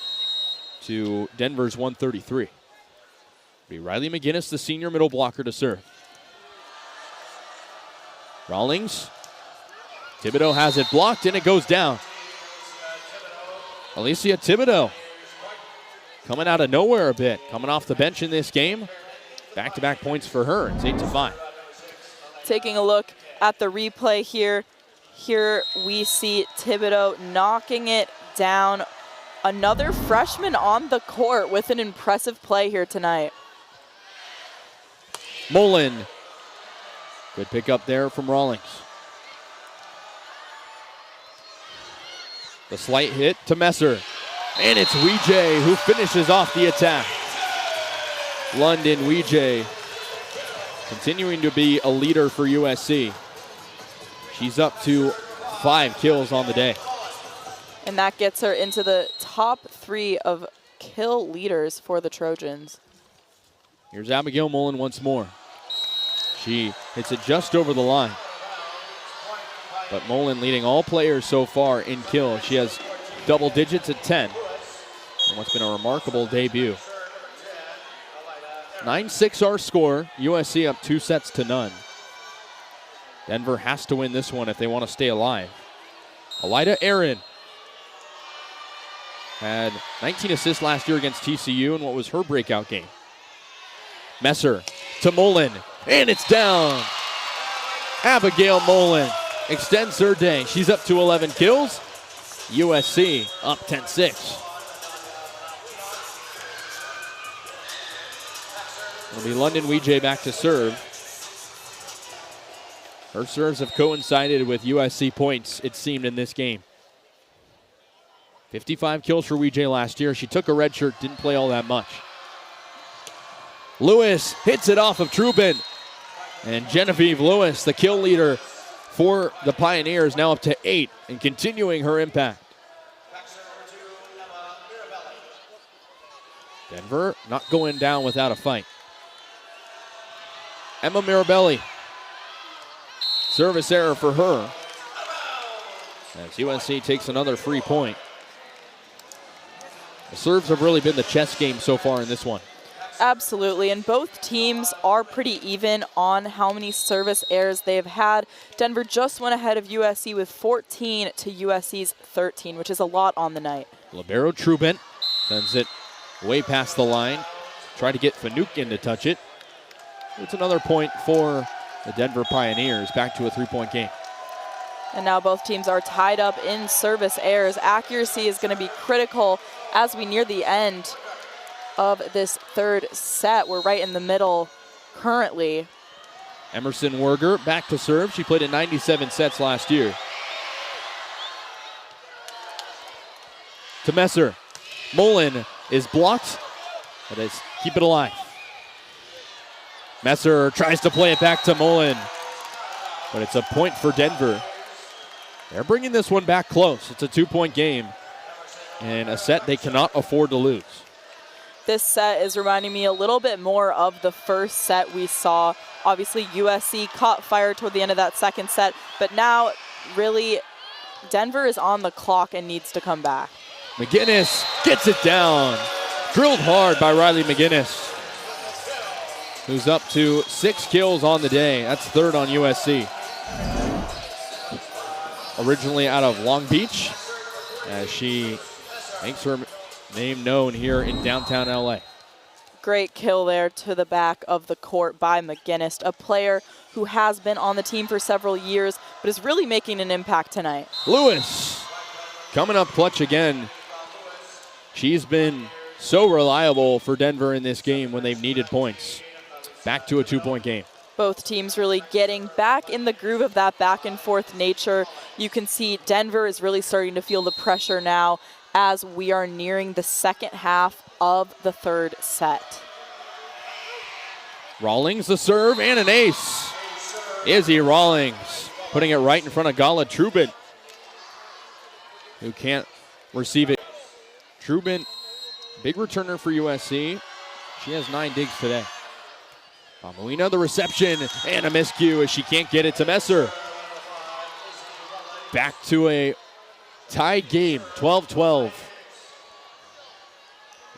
Speaker 1: to Denver's 133. It'll be Riley McGinnis, the senior middle blocker, to serve. Rawlings. Thibodeau has it blocked and it goes down. Alicia Thibodeau coming out of nowhere a bit, coming off the bench in this game. Back-to-back points for her. It's 8-5.
Speaker 2: Taking a look at the replay here. Here we see Thibodeau knocking it down. Another freshman on the court with an impressive play here tonight.
Speaker 1: Mullen. Good pick up there from Rawlings. The slight hit to Messer. And it's Weejay who finishes off the attack. London Weejay continuing to be a leader for USC. She's up to 5 kills on the day.
Speaker 2: And that gets her into the top 3 of kill leaders for the Trojans.
Speaker 1: Here's Abigail Mullen once more. She hits it just over the line. But Mullen leading all players so far in kills. She has double digits at 10. And what's been a remarkable debut. 9-6 our score. USC up 2-0. Denver has to win this one if they want to stay alive. Elida Aaron had 19 assists last year against TCU in what was her breakout game. Messer to Mullen, and it's down. Abigail Mullen extends her day. She's up to 11 kills. USC up 10-6. It'll be London Weejay back to serve. Her serves have coincided with USC points, it seemed, in this game. 55 kills for Weejay last year. She took a red shirt, didn't play all that much. Lewis hits it off of Trubin. And Genevieve Lewis, the kill leader for the Pioneers, now up to 8 and continuing her impact. Denver not going down without a fight. Emma Mirabelli. Service error for her. As USC takes another free point. The serves have really been the chess game so far in this one.
Speaker 2: Absolutely, and both teams are pretty even on how many service errors they've had. Denver just went ahead of USC with 14 to USC's 13, which is a lot on the night.
Speaker 1: Libero Trubin sends it way past the line. Try to get Finucane to touch it. It's another point for the Denver Pioneers, back to a 3-point game.
Speaker 2: And now both teams are tied up in service errors. Accuracy is going to be critical as we near the end of this third set. We're right in the middle currently.
Speaker 1: Emerson Werger back to serve. She played in 97 sets last year. To Messer. Mullen is blocked, but it's keep it alive. Messer tries to play it back to Mullen, but it's a point for Denver. They're bringing this one back close. It's a 2-point game and a set they cannot afford to lose.
Speaker 2: This set is reminding me a little bit more of the first set we saw. Obviously, USC caught fire toward the end of that second set, but now really Denver is on the clock and needs to come back.
Speaker 1: McGinnis gets it down. Drilled hard by Riley McGinnis, who's up to 6 kills on the day. That's third on USC. Originally out of Long Beach, as she makes her name known here in downtown LA.
Speaker 2: Great kill there to the back of the court by McGinnis, a player who has been on the team for several years, but is really making an impact tonight.
Speaker 1: Lewis coming up clutch again. She's been so reliable for Denver in this game when they've needed points. Back to a 2-point game.
Speaker 2: Both teams really getting back in the groove of that back and forth nature. You can see Denver is really starting to feel the pressure now as we are nearing the second half of the third set.
Speaker 1: Rawlings the serve and an ace. Izzy Rawlings putting it right in front of Gala Trubin, who can't receive it. Trubin, big returner for USC. She has 9 digs today. Paulina the reception and a miscue as she can't get it to Messer. Back to a tied game, 12-12.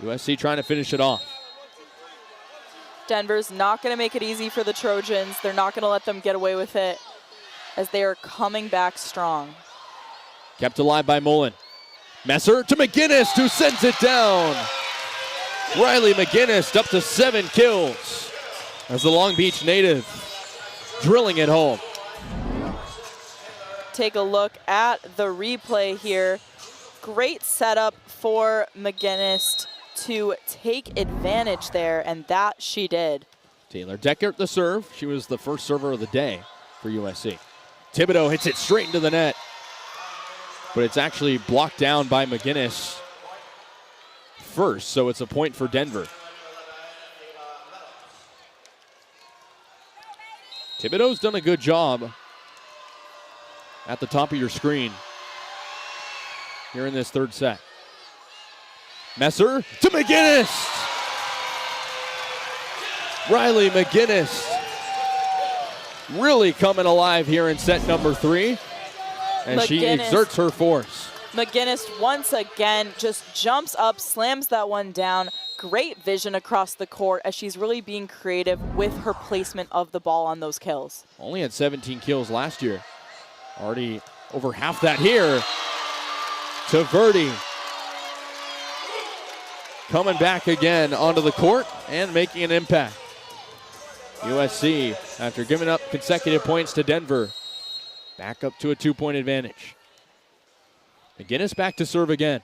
Speaker 1: USC trying to finish it off.
Speaker 2: Denver's not going to make it easy for the Trojans. They're not going to let them get away with it as they are coming back strong.
Speaker 1: Kept alive by Mullen. Messer to McGinnis, who sends it down. Riley McGinnis up to 7 kills as the Long Beach native drilling it home.
Speaker 2: Take a look at the replay here. Great setup for McGinnis to take advantage there, and that she did.
Speaker 1: Taylor Deckert the serve. She was the first server of the day for USC. Thibodeau hits it straight into the net, but it's actually blocked down by McGinnis first, so it's a point for Denver. Thibodeau's done a good job at the top of your screen here in this third set. Messer to McGinnis. Riley McGinnis really coming alive here in set number 3 as she exerts her force.
Speaker 2: McGinnis once again just jumps up, slams that one down. Great vision across the court as she's really being creative with her placement of the ball on those kills.
Speaker 1: Only had 17 kills last year. Already over half that here to Verdi. Coming back again onto the court and making an impact. USC, after giving up consecutive points to Denver, back up to a 2-point advantage. McGinnis back to serve again.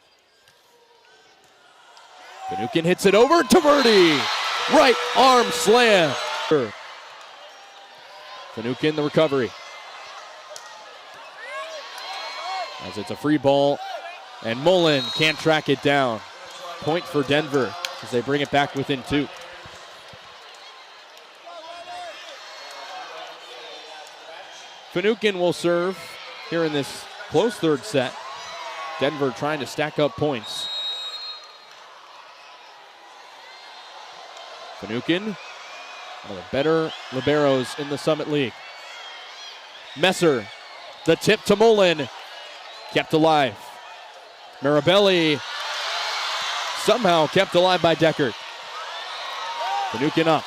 Speaker 1: Finucane hits it over to Verdi. Right arm slam. Finucane the recovery. As it's a free ball, and Mullen can't track it down. Point for Denver as they bring it back within 2. Finucane will serve here in this close third set. Denver trying to stack up points. Finucane, one of the better liberos in the Summit League. Messer, the tip to Mullen, kept alive. Mirabelli somehow kept alive by Deckert. Finucane up.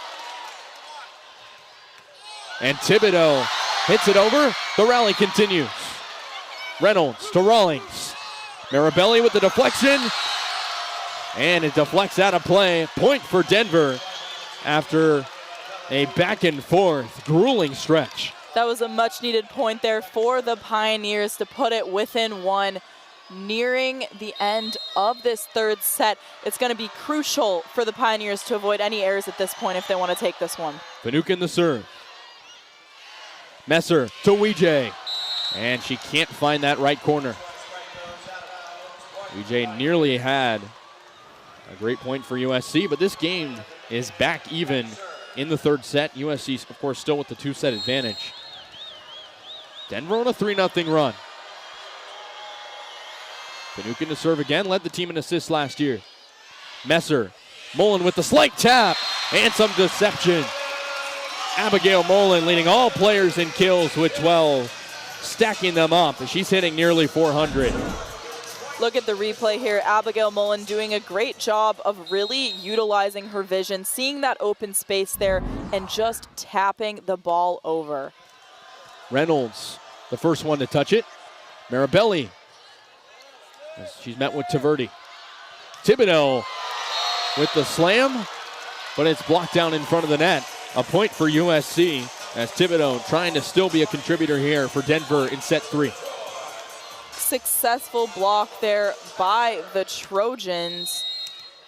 Speaker 1: And Thibodeau hits it over. The rally continues. Reynolds to Rawlings. Mirabelli with the deflection. And it deflects out of play. Point for Denver after a back and forth grueling stretch.
Speaker 2: That was a much needed point there for the Pioneers to put it within 1. Nearing the end of this third set, it's going to be crucial for the Pioneers to avoid any errors at this point if they want to take this one.
Speaker 1: Finucane the serve. Messer to Weejay. And she can't find that right corner. Weejay nearly had a great point for USC, but this game is back even in the third set. USC, of course, still with the 2-set advantage. Denver on a 3-0 run. Finucane to serve again, led the team in assists last year. Messer Mullen with the slight tap and some deception. Abigail Mullen leading all players in kills with 12, stacking them up. She's hitting nearly 400.
Speaker 2: Look at the replay here. Abigail Mullen doing a great job of really utilizing her vision, seeing that open space there, and just tapping the ball over.
Speaker 1: Reynolds, the first one to touch it. Marabelli, she's met with Taverdi. Thibodeau with the slam, but it's blocked down in front of the net. A point for USC as Thibodeau trying to still be a contributor here for Denver in set 3.
Speaker 2: Successful block there by the Trojans,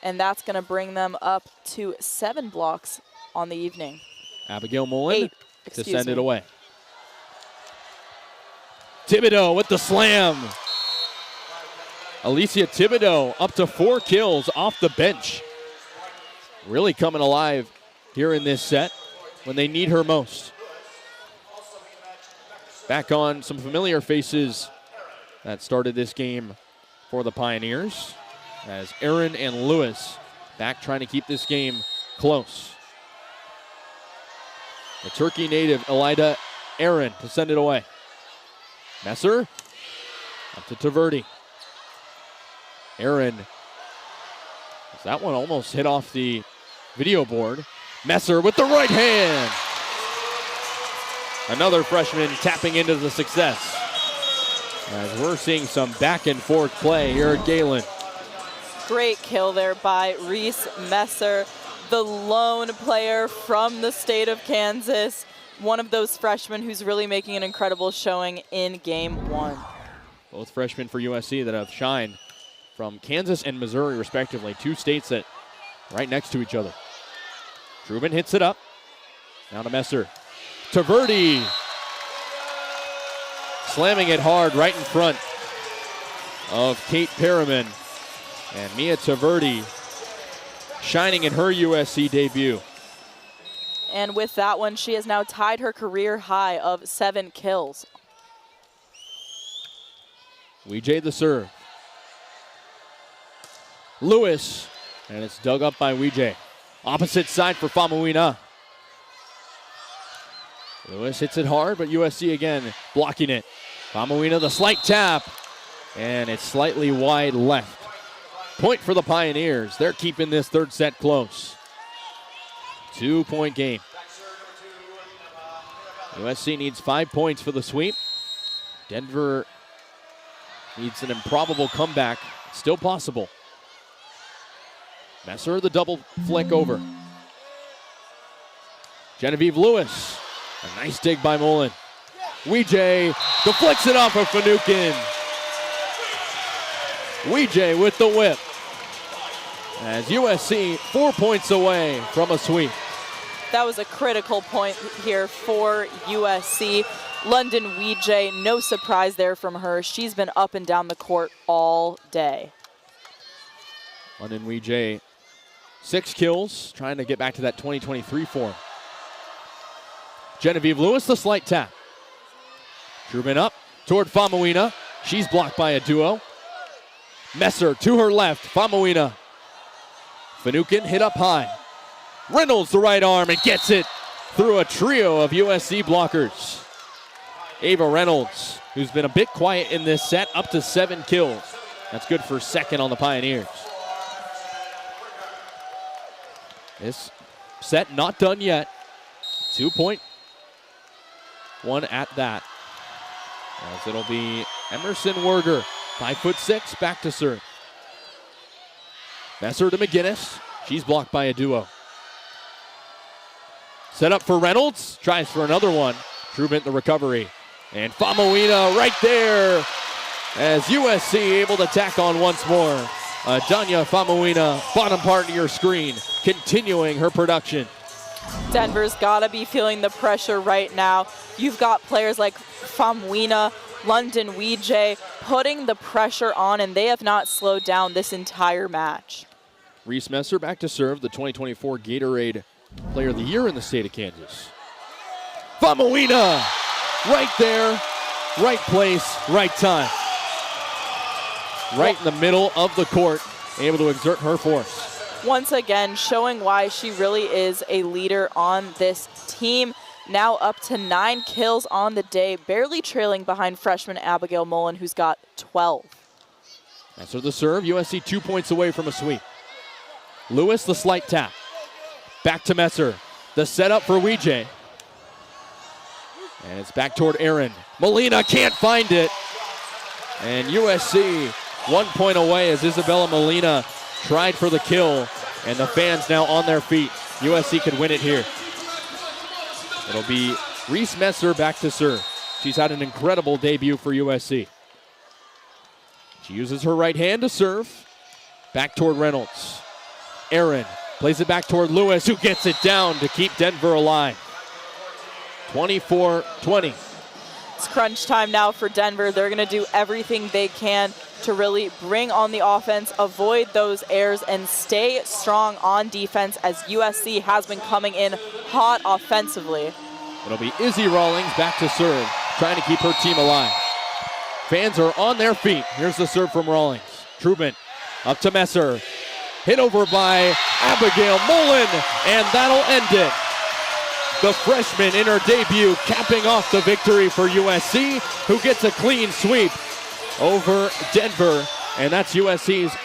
Speaker 2: and that's going to bring them up to 7 blocks on the evening.
Speaker 1: Abigail Mullen
Speaker 2: 8,
Speaker 1: to send it away. Thibodeau with the slam. Alicia Thibodeau up to 4 kills off the bench. Really coming alive here in this set when they need her most. Back on some familiar faces that started this game for the Pioneers as Aaron and Lewis back trying to keep this game close. The Turkey native Elida Aaron to send it away. Messer up to Taverdi. Aaron, that one almost hit off the video board. Messer with the right hand. Another freshman tapping into the success. As we're seeing some back and forth play here at Galen.
Speaker 2: Great kill there by Reese Messer, the lone player from the state of Kansas. One of those freshmen who's really making an incredible showing in game 1.
Speaker 1: Both freshmen for USC that have shined from Kansas and Missouri respectively. 2 states that right next to each other. Truman hits it up. Now to Messer. Taverdi. Slamming it hard right in front of Kate Perriman. And Mia Taverdi shining in her USC debut.
Speaker 2: And with that one, she has now tied her career high of 7 kills.
Speaker 1: Weejay the serve. Lewis, and it's dug up by Weejay. Opposite side for Famuina. Lewis hits it hard, but USC again blocking it. Famuina the slight tap, and it's slightly wide left. Point for the Pioneers. They're keeping this third set close. 2-point game. USC needs 5 points for the sweep. Denver needs an improbable comeback. Still possible. Messer the double flick over. Genevieve Lewis. A nice dig by Mullen. Weejay deflects it off of Finucane. Weejay with the whip. As USC 4 points away from a sweep.
Speaker 2: That was a critical point here for USC. London Weejay, no surprise there from her. She's been up and down the court all day.
Speaker 1: London Weejay, 6 kills, trying to get back to that 2023 form. Genevieve Lewis, the slight tap. Truman up toward Famuina. She's blocked by a duo. Messer to her left, Famuina. Finucane hit up high. Reynolds the right arm and gets it through a trio of USC blockers. Ava Reynolds, who's been a bit quiet in this set, up to 7 kills. That's good for second on the Pioneers. This set not done yet. 2-point. 1 at that. As it'll be Emerson Werger, 5'6", back to serve. Messer to McGinnis. She's blocked by a duo. Set up for Reynolds. Tries for another one. Truman the recovery. And Famuina right there as USC able to tack on once more. Danya Famuina, bottom part of your screen, continuing her production.
Speaker 2: Denver's got to be feeling the pressure right now. You've got players like Famuina, London Weejay putting the pressure on, and they have not slowed down this entire match.
Speaker 1: Reese Messer back to serve, the 2024 Gatorade Player of the Year in the state of Kansas. Famuina, right there, right place, right time. Right in the middle of the court, able to exert her force.
Speaker 2: once again showing why she really is a leader on this team. Now up to 9 kills on the day, barely trailing behind freshman Abigail Mullen, who's got 12.
Speaker 1: That's her the serve. USC 2 points away from a sweep. Lewis, the slight tap. Back to Messer. The setup for Weejay. And it's back toward Aaron. Molina can't find it. And USC 1 point away as Isabella Molina tried for the kill. And the fans now on their feet. USC could win it here. It'll be Reese Messer back to serve. She's had an incredible debut for USC. She uses her right hand to serve. Back toward Reynolds. Aaron plays it back toward Lewis, who gets it down to keep Denver alive. 24-20.
Speaker 2: It's crunch time now for Denver. They're going to do everything they can to really bring on the offense, avoid those errors, and stay strong on defense as USC has been coming in hot offensively.
Speaker 1: It'll be Izzy Rawlings back to serve, trying to keep her team alive. Fans are on their feet. Here's the serve from Rawlings. Trubin up to Messer. Hit over by Abigail Mullen, and that'll end it. The freshman in her debut capping off the victory for USC, who gets a clean sweep over Denver, and that's USC's